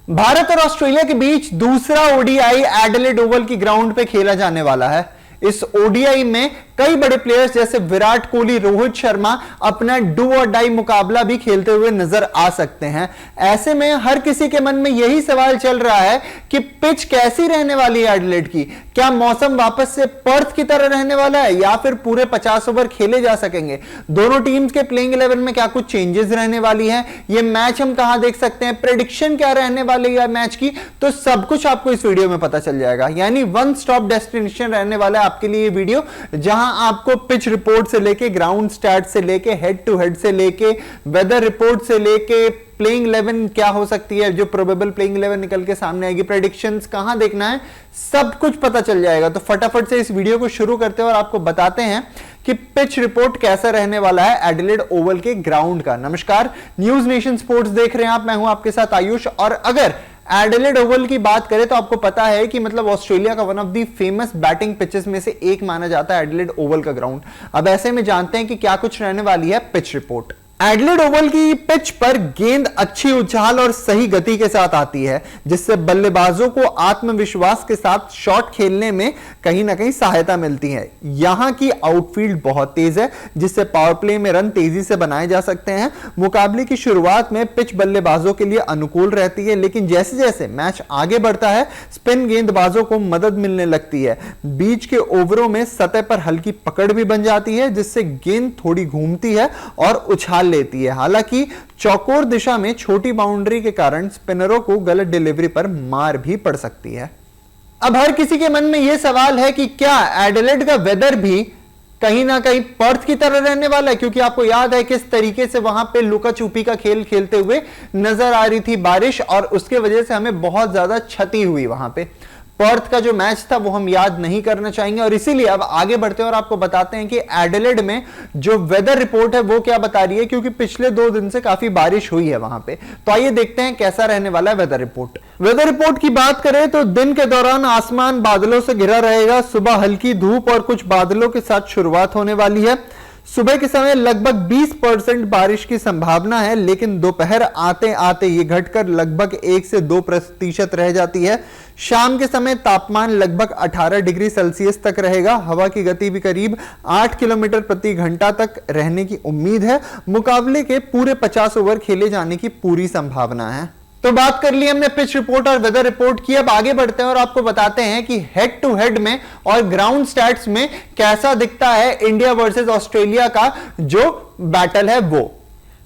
भारत और ऑस्ट्रेलिया के बीच दूसरा ओडीआई एडिलेड ओवल की ग्राउंड पे खेला जाने वाला है। इस ओडीआई में कई बड़े प्लेयर्स जैसे विराट कोहली, रोहित शर्मा अपना डू और डाई मुकाबला भी खेलते हुए नजर आ सकते हैं। ऐसे में हर किसी के मन में यही सवाल चल रहा है कि पिच कैसी रहने वाली है एडिलेड की। क्या मौसम वापस से पर्थ की तरह रहने वाला है या फिर पूरे 50 ओवर खेले जा सकेंगे? दोनों टीम्स के प्लेइंग 11 में क्या कुछ चेंजेस रहने वाली है? ये मैच हम कहां देख सकते हैं? प्रेडिक्शन क्या रहने वाली है मैच की? तो सब कुछ आपको इस वीडियो में पता चल जाएगा। यानी वन स्टॉप डेस्टिनेशन रहने वाला है आपके लिए ये वीडियो, जहां आपको पिच रिपोर्ट से लेके, ग्राउंड स्टैट से लेके, हेड टू हेड से लेके, वेदर रिपोर्ट से लेके, प्लेइंग 11 क्या हो सकती है, जो प्रोबेबल प्लेइंग 11 निकल के सामने आएगी, प्रेडिक्शंस कहां देखना है, सब कुछ पता चल जाएगा। तो फटाफट से इस वीडियो को शुरू करते हैं और आपको बताते हैं कि पिच रिपोर्ट कैसा रहने वाला है एडिलेड ओवल के ग्राउंड का। नमस्कार, न्यूज नेशन स्पोर्ट्स देख रहे हैं आप, मैं हूं आपके साथ आयुष। और अगर एडिलेड ओवल की बात करें तो आपको पता है कि मतलब ऑस्ट्रेलिया का one of the famous batting pitches में से एक माना जाता है एडिलेड ओवल का ग्राउंड। अब ऐसे में जानते हैं कि क्या कुछ रहने वाली है पिच रिपोर्ट। एडिलेड ओवल की पिच पर गेंद अच्छी उछाल और सही गति के साथ आती है, जिससे बल्लेबाजों को आत्मविश्वास के साथ शॉट खेलने में कहीं ना कहीं सहायता मिलती है। यहां की आउटफील्ड बहुत तेज है, जिससे पावर प्ले में रन तेजी से बनाए जा सकते हैं। मुकाबले की शुरुआत में पिच बल्लेबाजों के लिए अनुकूल रहती है, लेकिन जैसे जैसे मैच आगे बढ़ता है स्पिन गेंदबाजों को मदद मिलने लगती है। बीच के ओवरों में सतह पर हल्की पकड़ भी बन जाती है, जिससे गेंद थोड़ी घूमती है और उछाल लेती है। हालांकि चौकोर दिशा में छोटी बाउंड्री के कारण स्पिनरों को गलत डिलीवरी पर मार भी पड़ सकती है। अब हर किसी के मन में यह सवाल है कि क्या एडिलेड का वेदर भी कहीं ना कहीं पर्थ की तरह रहने वाला है, क्योंकि आपको याद है किस तरीके से वहां पे लुका छुपी का खेल खेलते हुए नजर आ रही थी बारिश, और उसके वजह से हमें बहुत ज्यादा क्षति हुई। वहां पे पर्थ का जो मैच था वो हम याद नहीं करना चाहेंगे, और इसीलिए अब आगे बढ़ते हैं और आपको बताते हैं कि एडिलेड में जो वेदर रिपोर्ट है वो क्या बता रही है, क्योंकि पिछले 2 दिन से काफी बारिश हुई है वहां पे। तो आइए देखते हैं कैसा रहने वाला है वेदर रिपोर्ट। वेदर रिपोर्ट की बात करें तो दिन के दौरान आसमान बादलों से घिरा रहेगा। सुबह हल्की धूप और कुछ बादलों के साथ शुरुआत होने वाली है। सुबह के समय लगभग 20% बारिश की संभावना है, लेकिन दोपहर आते आते ये घटकर लगभग 1 से 2% रह जाती है। शाम के समय तापमान लगभग 18 डिग्री सेल्सियस तक रहेगा। हवा की गति भी करीब 8 किलोमीटर प्रति घंटा तक रहने की उम्मीद है। मुकाबले के पूरे 50 ओवर खेले जाने की पूरी संभावना है। तो बात कर ली हमने पिच रिपोर्ट और वेदर रिपोर्ट की। अब आगे बढ़ते हैं और आपको बताते हैं कि हेड टू हेड में और ग्राउंड स्टैट्स में कैसा दिखता है इंडिया वर्सेस ऑस्ट्रेलिया का जो बैटल है वो।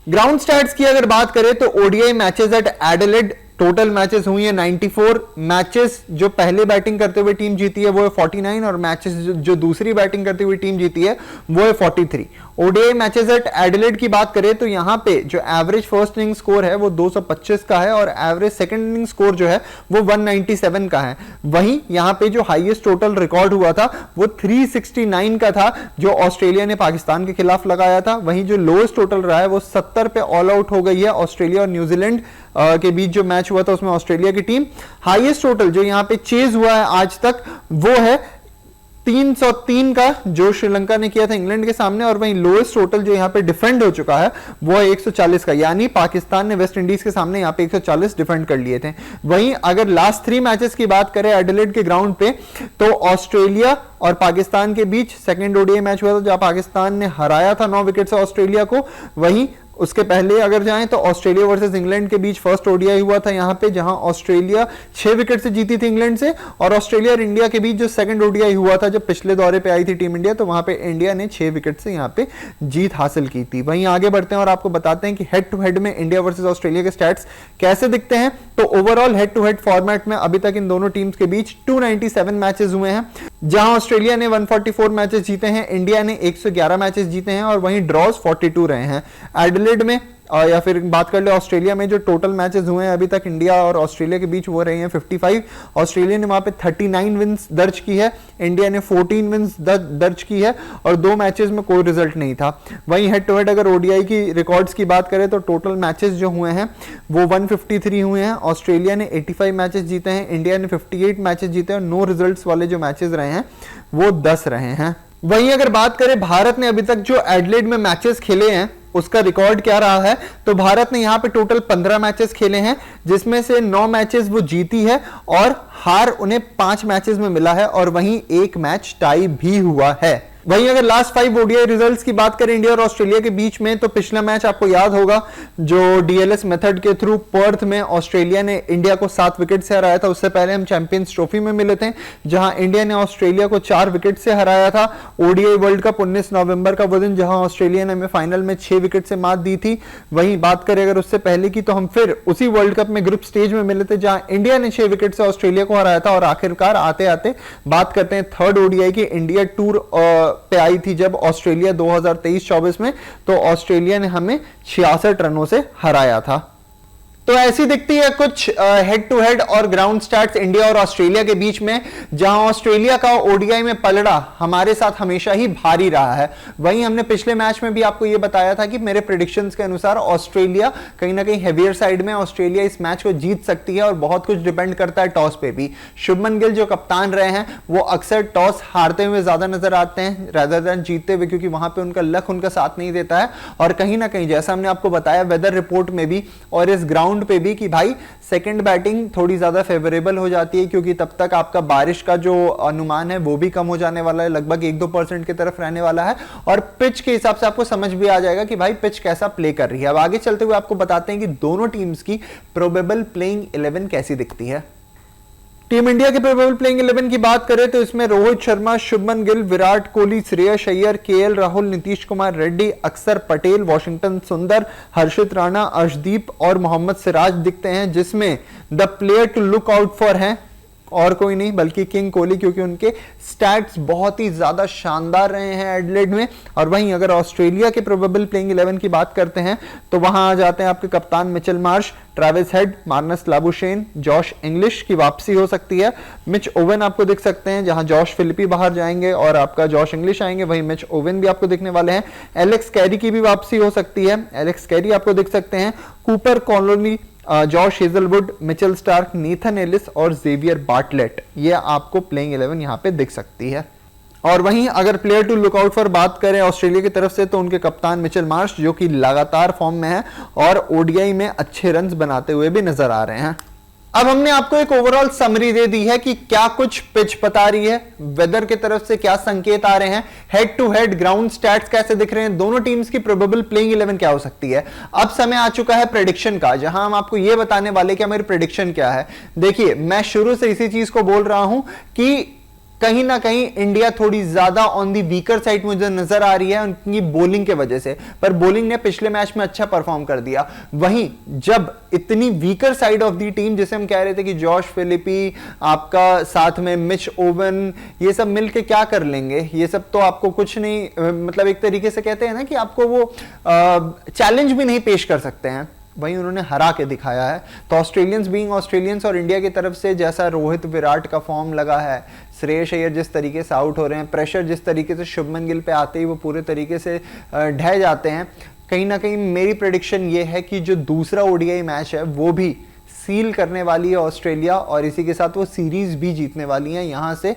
ग्राउंड स्टैट्स की अगर बात करें तो ODI matches at Adelaide total matches हुई है 94। मैचेस जो पहले बैटिंग करते हुए टीम जीती है वो है 49, और मैचेस जो दूसरी बैटिंग करती हुई टीम जीती है वो है 43। ओडीआई मैचेस एट एडिलेड की बात करें तो यहां पे जो एवरेज फर्स्ट इनिंग स्कोर है वो 225 का है, और एवरेज सेकंड इनिंग स्कोर जो है वो 197 का है। वहीं यहां पे जो हाईएस्ट टोटल रिकॉर्ड हुआ था वो 369 का था, जो ऑस्ट्रेलिया ने पाकिस्तान के खिलाफ लगाया था। वहीं जो लोएस्ट टोटल रहा है वो 70 पे ऑल आउट हो गई है। ऑस्ट्रेलिया और न्यूजीलैंड के बीच जो मैच हुआ था उसमें ऑस्ट्रेलिया की टीम। हाईएस्ट टोटल जो यहां पे चेज हुआ है आज तक वो है 303 का, जो श्रीलंका ने किया था इंग्लैंड के सामने, और वहीं लोएस्ट टोटल जो यहां पे डिफेंड हो चुका है वो है 140 का, यानी पाकिस्तान ने वेस्ट इंडीज के सामने यहां पे 140 डिफेंड कर लिए थे। वहीं अगर लास्ट 3 मैचेस की बात करें एडिलेड के ग्राउंड पे तो ऑस्ट्रेलिया और पाकिस्तान के बीच सेकंड ओडीआई मैच हुआ था जहां पाकिस्तान ने हराया था 9 विकेट से ऑस्ट्रेलिया को। वहीं उसके पहले अगर जाएं तो ऑस्ट्रेलिया वर्सेस इंग्लैंड के बीच फर्स्ट ओडीआई हुआ था यहां पे, जहां ऑस्ट्रेलिया 6 विकेट से जीती थी इंग्लैंड से, और ऑस्ट्रेलिया और इंडिया के बीच जो सेकंड ओडीआई हुआ था जब पिछले दौरे पे आई थी टीम इंडिया, तो वहां पे इंडिया ने 6 विकेट से यहां पे जीत हासिल की थी। वहीं आगे बढ़ते हैं और आपको बताते हैं कि हेड टू हेड में इंडिया वर्सेस ऑस्ट्रेलिया के स्टैट्स कैसे दिखते हैं। तो overall head to head format में अभी तक इन दोनों टीम्स के बीच 297 मैचेस हुए हैं, जहां ऑस्ट्रेलिया ने 144 मैचेस जीते हैं, इंडिया ने 111 मैचेस जीते हैं, और वहीं ड्रॉज 42 रहे हैं। एडिलेड में या फिर बात कर ले ऑस्ट्रेलिया में जो टोटल मैचेस हुए हैं अभी तक इंडिया और ऑस्ट्रेलिया के बीच वो रहे हैं 55। ऑस्ट्रेलिया ने वहां पे 39 विंस दर्ज की है, इंडिया ने 14 विंस दर्ज की है, और 2 मैचेस में कोई रिजल्ट नहीं था। वहीं हेड टू हेड अगर ओडीआई की रिकॉर्ड्स की बात करें तो टोटल मैचेस जो हुए हैं वो 153 हुए हैं। ऑस्ट्रेलिया ने 85 मैचेस जीते हैं, इंडिया ने 58 मैचेस जीते हैं, और नो रिजल्ट्स वाले जो मैचेस रहे हैं वो 10 रहे हैं। वहीं अगर बात करें भारत ने अभी तक जो एडिलेड में मैचेस खेले हैं उसका रिकॉर्ड क्या रहा है, तो भारत ने यहां पे टोटल 15 मैचेस खेले हैं, जिसमें से 9 मैचेस वो जीती है और हार उन्हें 5 मैचेस में मिला है, और वहीं एक मैच टाई भी हुआ है। वहीं अगर लास्ट 5 ओडीआई रिजल्ट्स की बात करें इंडिया और ऑस्ट्रेलिया के बीच में, तो पिछला मैच आपको याद होगा जो डीएलएस मेथड के थ्रू पर्थ में ऑस्ट्रेलिया ने इंडिया को 7 विकेट से हराया था। उससे पहले हम चैंपियंस ट्रॉफी में मिले थे जहां इंडिया ने ऑस्ट्रेलिया को 4 विकेट से हराया था। ओडीआई वर्ल्ड कप 19 नवंबर का वो दिन जहां ऑस्ट्रेलिया ने हमें फाइनल में 6 विकेट से मात दी थी। वहीं बात करें अगर उससे पहले की, तो हम फिर उसी वर्ल्ड कप में ग्रुप स्टेज में मिले थे जहां इंडिया ने 6 विकेट से ऑस्ट्रेलिया को हराया था। और आखिरकार आते आते बात करते हैं थर्ड ओडीआई की, इंडिया टूर पे आई थी जब ऑस्ट्रेलिया 2023-24 में, तो ऑस्ट्रेलिया ने हमें 66 रनों से हराया था। तो ऐसी दिखती है कुछ हेड टू हेड और ग्राउंड स्टैट्स इंडिया और ऑस्ट्रेलिया के बीच में, जहां ऑस्ट्रेलिया का ओडीआई में पलड़ा हमारे साथ हमेशा ही भारी रहा है। वहीं हमने पिछले मैच में भी आपको यह बताया था कि मेरे प्रेडिक्शंस के अनुसार ऑस्ट्रेलिया कहीं ना कहीं हेवियर साइड में, ऑस्ट्रेलिया इस मैच को जीत सकती है और बहुत कुछ डिपेंड करता है टॉस पे भी। शुभमन गिल जो कप्तान रहे हैं वो अक्सर टॉस हारते हुए ज्यादा नजर आते हैं रादर देन जीतते हुए, क्योंकि वहां पे उनका लक उनका साथ नहीं देता है। और कहीं ना कहीं जैसा हमने आपको बताया वेदर रिपोर्ट में भी और इस ग्राउंड पे भी कि भाई सेकंड बैटिंग थोड़ी ज्यादा फेवरेबल हो जाती है, क्योंकि तब तक आपका बारिश का जो अनुमान है वो भी कम हो जाने वाला है, लगभग 1-2% की तरफ रहने वाला है। और पिच के हिसाब से आपको समझ भी आ जाएगा कि भाई पिच कैसा प्ले कर रही है। अब आगे चलते हुए आपको बताते हैं कि दोनों टीम्स की प्रोबेबल प्लेइंग 11 कैसी दिखती है। टीम इंडिया के प्रोबेबल प्लेइंग 11 की बात करें तो इसमें रोहित शर्मा, शुभमन गिल, विराट कोहली, श्रेयस अय्यर, केएल राहुल, नीतीश कुमार रेड्डी, अक्षर पटेल, वॉशिंगटन सुंदर, हर्षित राणा, अर्शदीप और मोहम्मद सिराज दिखते हैं, जिसमें the player to look out for है और कोई नहीं बल्कि किंग कोहली, क्योंकि उनके स्टैट्स बहुत ही ज्यादा शानदार रहे हैं एडिलेड में। और वहीं अगर ऑस्ट्रेलिया के प्रोबेबल प्लेइंग 11 की बात करते हैं तो वहां आ जाते हैं आपके कप्तान Mitchell Marsh, Travis head, Marnus Labuschagne, Josh Inglis की वापसी हो सकती है, मिच ओवन आपको दिख सकते हैं जहां जॉश फिलिपी बाहर जाएंगे और आपका जॉश इंग्लिश आएंगे, वहीं मिच ओवन भी आपको दिखने वाले हैं। एलेक्स कैरी की भी वापसी हो सकती है, एलेक्स कैरी आपको दिख सकते हैं, कूपर कॉलोनी, Josh Hazlewood, Mitchell Starc, Nathan Ellis और जेवियर बार्टलेट, ये आपको प्लेइंग 11 यहां पे दिख सकती है। और वहीं अगर player to look out for बात करें ऑस्ट्रेलिया की तरफ से तो उनके कप्तान मिचेल मार्श जो कि लगातार फॉर्म में है और ओडीआई में अच्छे रन्स बनाते हुए भी नजर आ रहे हैं। अब हमने आपको एक ओवरऑल समरी दे दी है कि क्या कुछ पिच बता रही है, वेदर की तरफ से क्या संकेत आ रहे हैं, head to head ground stats कैसे दिख रहे हैं, दोनों टीम्स की प्रोबेबल प्लेइंग 11 क्या हो सकती है। अब समय आ चुका है प्रेडिक्शन का, जहां हम आपको यह बताने वाले कि मेरी प्रेडिक्शन क्या है। देखिए मैं शुरू से इसी चीज को बोल रहा हूं कि कहीं ना कहीं इंडिया थोड़ी ज्यादा ऑन दी वीकर साइड मुझे नजर आ रही है उनकी बॉलिंग के वजह से, पर बॉलिंग ने पिछले मैच में अच्छा परफॉर्म कर दिया। वहीं जब इतनी weaker side of the team, जिसे हम कह रहे थे कि जॉश फिलिपी आपका साथ में मिच ओवन, ये सब मिलके क्या कर लेंगे, ये सब तो आपको कुछ नहीं, मतलब एक तरीके से कहते हैं ना कि आपको वो चैलेंज भी नहीं पेश कर सकते हैं, वहीं उन्होंने हरा के दिखाया है। तो ऑस्ट्रेलियंस बीइंग ऑस्ट्रेलियंस और इंडिया की तरफ से जैसा रोहित विराट का फॉर्म लगा है, श्रेयस अय्यर जिस तरीके से आउट हो रहे हैं, प्रेशर जिस तरीके से शुभमन गिल पे आते ही वो पूरे तरीके से ढह जाते हैं, कहीं ना कहीं मेरी प्रेडिक्शन ये है कि जो दूसरा ओडीआई मैच है वो भी सील करने वाली है ऑस्ट्रेलिया और इसी के साथ वो सीरीज भी जीतने वाली है। यहां से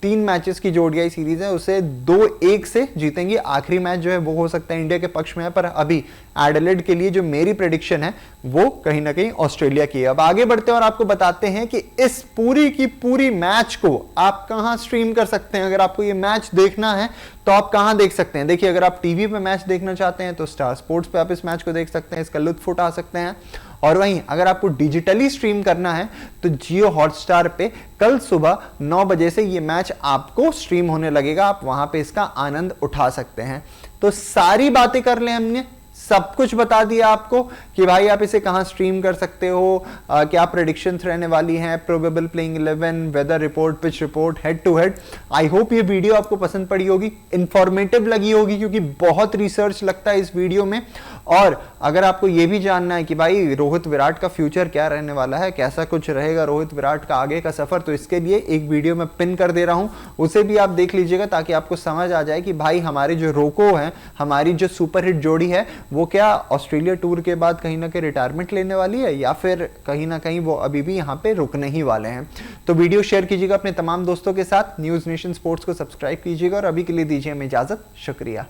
3 मैचेस की जो ओडीआई सीरीज है उसे 2-1 से जीतेंगी। आखिरी मैच जो है वो हो सकता है इंडिया के पक्ष में है, पर अभी एडिलेड के लिए जो मेरी प्रेडिक्शन है वो कहीं ना कहीं ऑस्ट्रेलिया की है। अब आगे बढ़ते हैं और आपको बताते हैं कि इस पूरी की पूरी मैच को आप कहां स्ट्रीम कर सकते हैं। अगर आपको ये मैच देखना है तो आप कहां देख सकते हैं। देखिए अगर आप टीवी पे मैच देखना चाहते हैं तो स्टार स्पोर्ट्स पे आप इस मैच को देख सकते हैं, इसका लुत्फ उठा सकते हैं। और वहीं अगर आपको डिजिटली स्ट्रीम करना है तो जियो हॉटस्टार पे कल सुबह 9 बजे से ये मैच आपको स्ट्रीम होने लगेगा, आप वहां पे इसका आनंद उठा सकते हैं। तो सारी बातें कर लें हमने, सब कुछ बता दिया आपको कि भाई आप इसे कहां स्ट्रीम कर सकते हो, क्या प्रेडिक्शंस रहने वाली हैं, probable playing 11, weather report, pitch report, head to head. I hope ये वीडियो आपको पसंद पड़ी होगी, इंफॉर्मेटिव लगी होगी, क्योंकि बहुत रिसर्च लगता है इस वीडियो में और अगर आपको यह भी जानना है कि भाई रोहित विराट का फ्यूचर क्या रहने वाला है, कैसा कुछ रहेगा रोहित विराट का आगे का सफर, तो इसके लिए एक वीडियो मैं पिन कर दे रहा हूं, उसे भी आप देख लीजिएगा ताकि आपको समझ आ जाए कि भाई हमारी जो रोको है, हमारी जो सुपरहिट जोड़ी है, वो क्या ऑस्ट्रेलिया टूर के बाद कहीं ना कहीं रिटायरमेंट लेने वाली है या फिर कहीं ना कहीं वो अभी भी यहां पे रुकने ही वाले हैं। तो वीडियो शेयर कीजिएगा अपने तमाम दोस्तों के साथ, न्यूज नेशन स्पोर्ट्स को सब्सक्राइब कीजिएगा और अभी के लिए दीजिए हमें इजाजत। शुक्रिया।